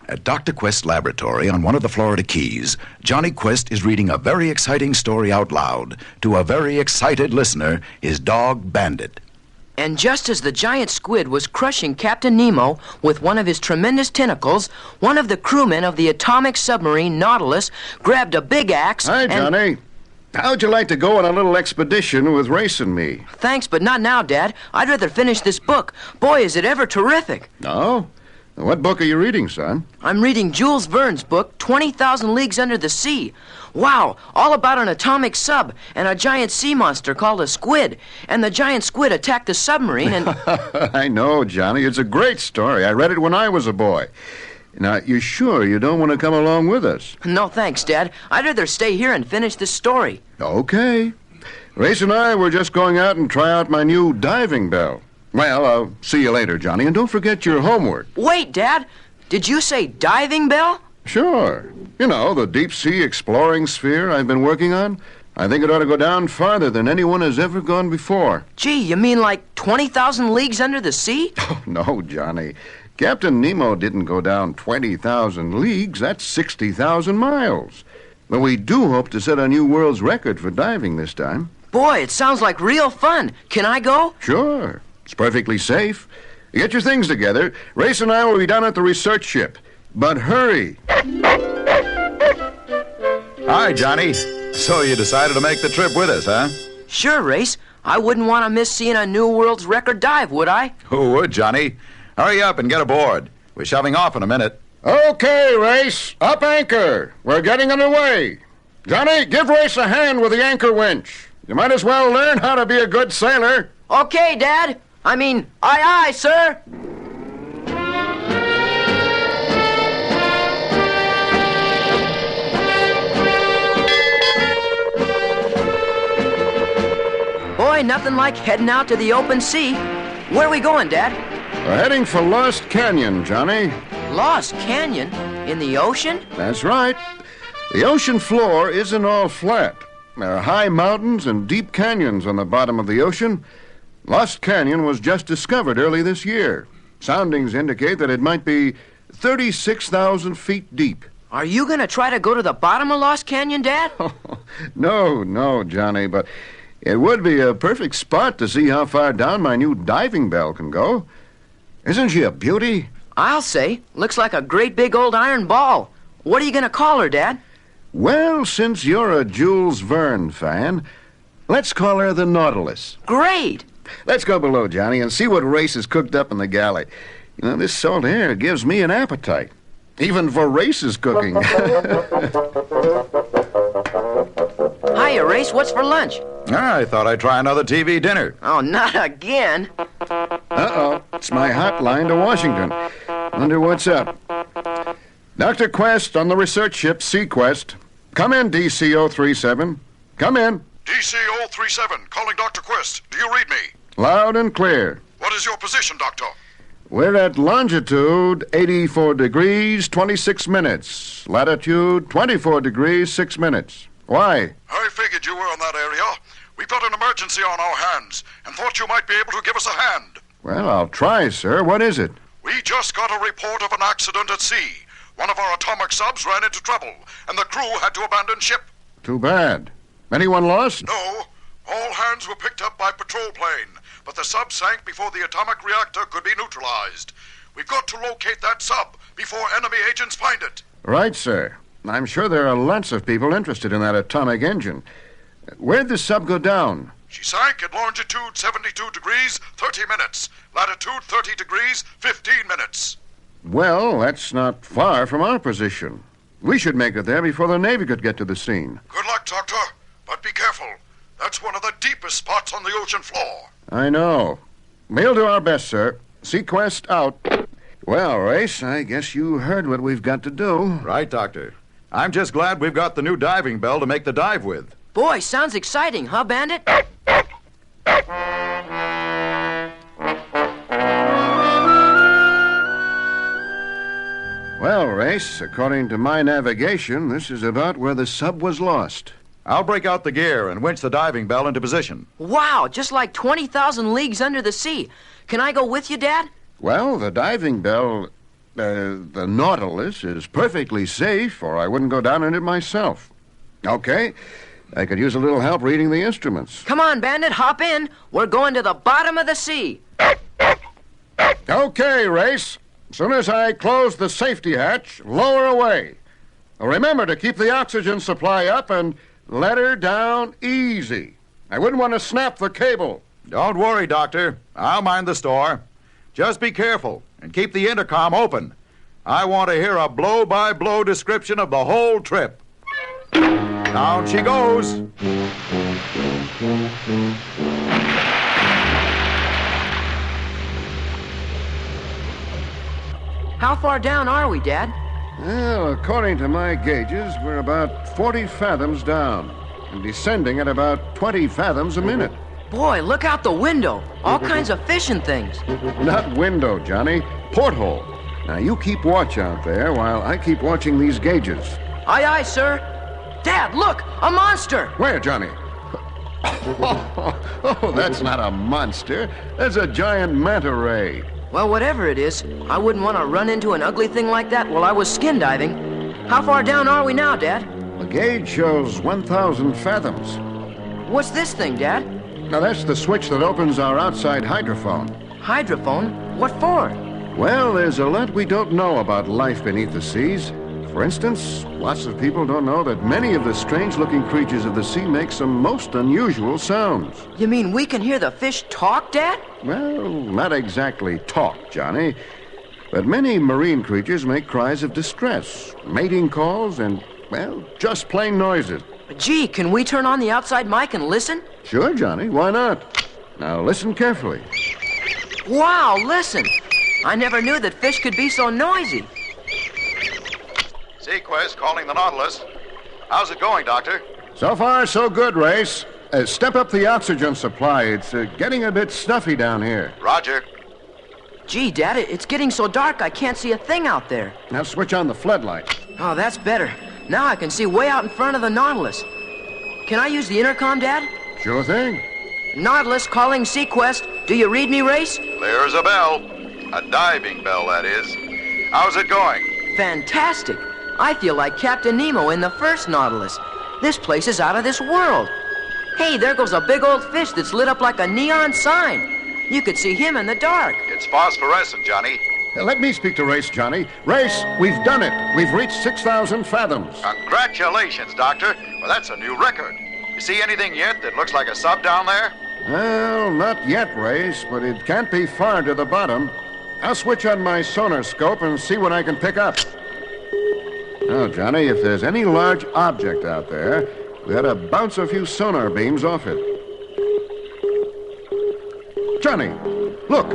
At Dr. Quest's laboratory on one of the Florida Keys, Jonny Quest is reading a very exciting story out loud to a very excited listener, his dog Bandit. And just as the giant squid was crushing Captain Nemo with one of his tremendous tentacles, one of the crewmen of the atomic submarine Nautilus grabbed a big axe. Hi, Johnny. How'd you like to go on a little expedition with Race and me? Thanks, but not now, Dad. I'd rather finish this book. Boy, is it ever terrific. No? What book are you reading, son? I'm reading Jules Verne's book, 20,000 Leagues Under the Sea. Wow, all about an atomic sub and a giant sea monster called a squid. And the giant squid attacked the submarine and... I know, Johnny. It's a great story. I read it when I was a boy. Now, you sure you don't want to come along with us? No, thanks, Dad. I'd rather stay here and finish this story. Okay. Race and I were just going out and try out my new diving bell. Well, I'll see you later, Johnny, and don't forget your homework. Wait, Dad. Did you say diving bell? Sure. You know, the deep-sea exploring sphere I've been working on. I think it ought to go down farther than anyone has ever gone before. Gee, you mean like 20,000 leagues under the sea? Oh, no, Johnny. Captain Nemo didn't go down 20,000 leagues. That's 60,000 miles. But we do hope to set a new world's record for diving this time. Boy, it sounds like real fun. Can I go? Sure. It's perfectly safe. Get your things together. Race and I will be down at the research ship. But hurry. Hi, Johnny. So you decided to make the trip with us, huh? Sure, Race. I wouldn't want to miss seeing a new world's record dive, would I? Who would, Johnny? Hurry up and get aboard. We're shoving off in a minute. Okay, Race. Up anchor. We're getting underway. Johnny, give Race a hand with the anchor winch. You might as well learn how to be a good sailor. Okay, Dad. Aye, aye, sir. Boy, nothing like heading out to the open sea. Where are we going, Dad? We're heading for Lost Canyon, Johnny. Lost Canyon? In the ocean? That's right. The ocean floor isn't all flat. There are high mountains and deep canyons on the bottom of the ocean. Lost Canyon was just discovered early this year. Soundings indicate that it might be 36,000 feet deep. Are you going to try to go to the bottom of Lost Canyon, Dad? No, Johnny, but it would be a perfect spot to see how far down my new diving bell can go. Isn't she a beauty? I'll say. Looks like a great big old iron ball. What are you going to call her, Dad? Well, since you're a Jules Verne fan, let's call her the Nautilus. Great! Let's go below, Johnny, and see what Race has cooked up in the galley. You know, this salt air gives me an appetite. Even for Race's cooking. Hiya, Race. What's for lunch? I thought I'd try another TV dinner. Oh, not again. Uh-oh. It's my hotline to Washington. Wonder what's up. Dr. Quest on the research ship Sequest. Come in, DC-037. Come in. DC-037, calling Dr. Quest. Do you read me? Loud and clear. What is your position, Doctor? We're at longitude 84 degrees, 26 minutes. Latitude 24 degrees, 6 minutes. Why? I figured you were in that area. We've got an emergency on our hands and thought you might be able to give us a hand. Well, I'll try, sir. What is it? We just got a report of an accident at sea. One of our atomic subs ran into trouble, and the crew had to abandon ship. Too bad. Anyone lost? No. All hands were picked up by patrol plane, but the sub sank before the atomic reactor could be neutralized. We've got to locate that sub before enemy agents find it. Right, sir. I'm sure there are lots of people interested in that atomic engine. Where'd the sub go down? She sank at longitude 72 degrees, 30 minutes. Latitude 30 degrees, 15 minutes. Well, that's not far from our position. We should make it there before the Navy could get to the scene. Good luck, Doctor. But be careful. That's one of the deepest spots on the ocean floor. I know. We'll do our best, sir. Sequest out. Well, Race, I guess you heard what we've got to do. Right, Doctor. I'm just glad we've got the new diving bell to make the dive with. Boy, sounds exciting, huh, Bandit? Well, Race, according to my navigation, this is about where the sub was lost. I'll break out the gear and winch the diving bell into position. Wow, just like 20,000 leagues under the sea. Can I go with you, Dad? Well, the diving bell... The Nautilus is perfectly safe, or I wouldn't go down in it myself. Okay. I could use a little help reading the instruments. Come on, Bandit, hop in. We're going to the bottom of the sea. Okay, Race. As soon as I close the safety hatch, lower away. Remember to keep the oxygen supply up and let her down easy. I wouldn't want to snap the cable. Don't worry, Doctor. I'll mind the store. Just be careful and keep the intercom open. I want to hear a blow-by-blow description of the whole trip. Down she goes. How far down are we, Dad? Well, according to my gauges, we're about 40 fathoms down and descending at about 20 fathoms a minute. Boy, look out the window. All kinds of fish and things. Not window, Johnny. Porthole. Now, you keep watch out there while I keep watching these gauges. Aye, aye, sir. Dad, look! A monster! Where, Johnny? Oh, that's not a monster. That's a giant manta ray. Well, whatever it is, I wouldn't want to run into an ugly thing like that while I was skin diving. How far down are we now, Dad? The gauge shows 1,000 fathoms. What's this thing, Dad? Now, that's the switch that opens our outside hydrophone. Hydrophone? What for? Well, there's a lot we don't know about life beneath the seas. For instance, lots of people don't know that many of the strange-looking creatures of the sea make some most unusual sounds. You mean we can hear the fish talk, Dad? Well, not exactly talk, Johnny. But many marine creatures make cries of distress, mating calls, and, well, just plain noises. Gee, can we turn on the outside mic and listen? Sure, Johnny, why not? Now, listen carefully. Wow, listen! I never knew that fish could be so noisy. Quest calling the Nautilus. How's it going, Doctor? So far, so good, Race. Step up the oxygen supply. It's getting a bit stuffy down here. Roger. Gee, Dad, it's getting so dark I can't see a thing out there. Now switch on the floodlight. Oh, that's better. Now I can see way out in front of the Nautilus. Can I use the intercom, Dad? Sure thing. Nautilus calling Quest. Do you read me, Race? There's a bell. A diving bell, that is. How's it going? Fantastic. I feel like Captain Nemo in the first Nautilus. This place is out of this world. Hey, there goes a big old fish that's lit up like a neon sign. You could see him in the dark. It's phosphorescent, Johnny. Let me speak to Race, Johnny. Race, we've done it. We've reached 6,000 fathoms. Congratulations, Doctor. Well, that's a new record. You see anything yet that looks like a sub down there? Well, not yet, Race, but it can't be far to the bottom. I'll switch on my sonar scope and see what I can pick up. Now, Johnny, if there's any large object out there, we ought to bounce a few sonar beams off it. Johnny, look.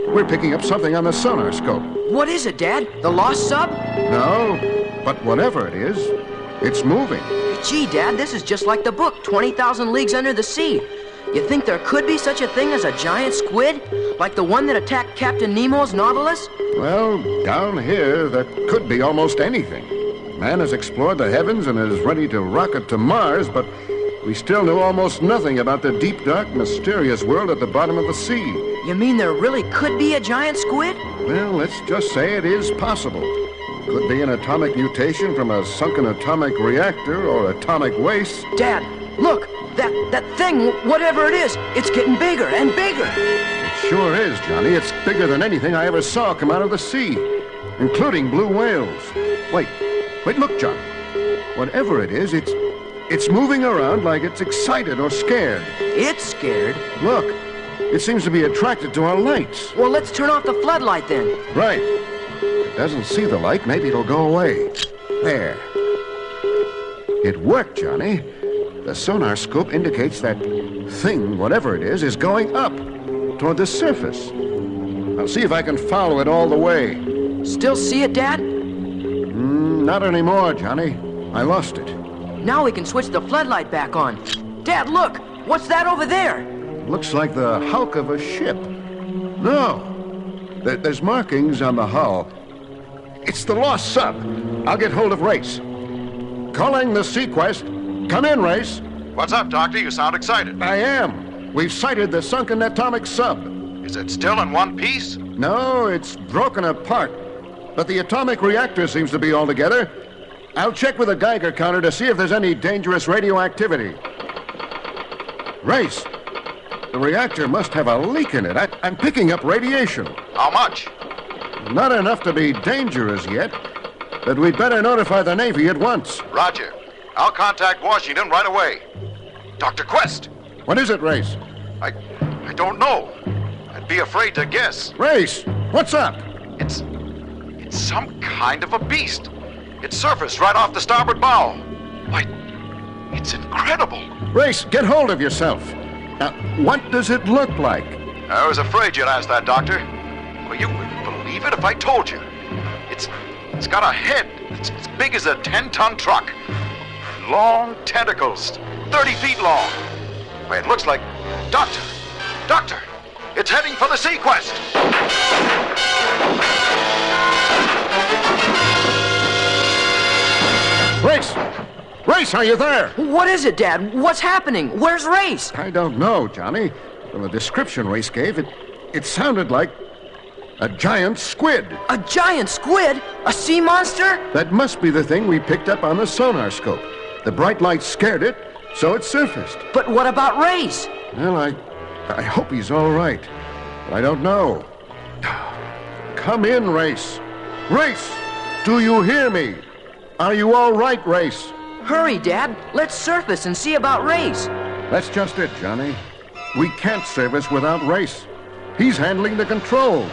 We're picking up something on the sonar scope. What is it, Dad? The lost sub? No, but whatever it is, it's moving. Gee, Dad, this is just like the book, 20,000 Leagues Under the Sea. You think there could be such a thing as a giant squid? Like the one that attacked Captain Nemo's Nautilus? Well, down here, that could be almost anything. Man has explored the heavens and is ready to rocket to Mars, but we still know almost nothing about the deep, dark, mysterious world at the bottom of the sea. You mean there really could be a giant squid? Well, let's just say it is possible. Could be an atomic mutation from a sunken atomic reactor or atomic waste. Dad, look! That thing, whatever it is, it's getting bigger and bigger. It sure is, Johnny. It's bigger than anything I ever saw come out of the sea, including blue whales. Wait, look, Johnny. Whatever it is, it's moving around like it's excited or scared. It's scared? Look, it seems to be attracted to our lights. Well, let's turn off the floodlight then. Right. If it doesn't see the light, maybe it'll go away. There. It worked, Johnny. The sonar scope indicates that thing, whatever it is going up toward the surface. I'll see if I can follow it all the way. Still see it, Dad? Not anymore, Johnny. I lost it. Now we can switch the floodlight back on. Dad, look! What's that over there? Looks like the hulk of a ship. No. There's markings on the hull. It's the lost sub. I'll get hold of Race. Calling the Quest. Come in, Race. What's up, Doctor? You sound excited. I am. We've sighted the sunken atomic sub. Is it still in one piece? No, it's broken apart. but the atomic reactor seems to be all together. I'll check with the Geiger counter to see if there's any dangerous radioactivity. Race, the reactor must have a leak in it. I'm picking up radiation. How much? Not enough to be dangerous yet, but we'd better notify the Navy at once. Roger. I'll contact Washington right away. Dr. Quest! What is it, Race? I don't know. I'd be afraid to guess. Race, what's up? It's some kind of a beast. It surfaced right off the starboard bow. Why, it's incredible. Race, get hold of yourself. Now, what does it look like? I was afraid you'd ask that, Doctor. Well, you wouldn't believe it if I told you. It's got a head that's as big as a 10-ton truck. Long tentacles, 30 feet long. Why, it looks like... Doctor, it's heading for the Sequest. Race, are you there? What is it, Dad? What's happening? Where's Race? I don't know, Johnny. From the description Race gave, it sounded like a giant squid. A giant squid? A sea monster? That must be the thing we picked up on the sonar scope. The bright light scared it, so it surfaced. But what about Race? Well, I hope he's all right, but I don't know. Come in, Race. Race, do you hear me? Are you all right, Race? Hurry, Dad. Let's surface and see about Race. That's just it, Johnny. We can't service without Race. He's handling the controls.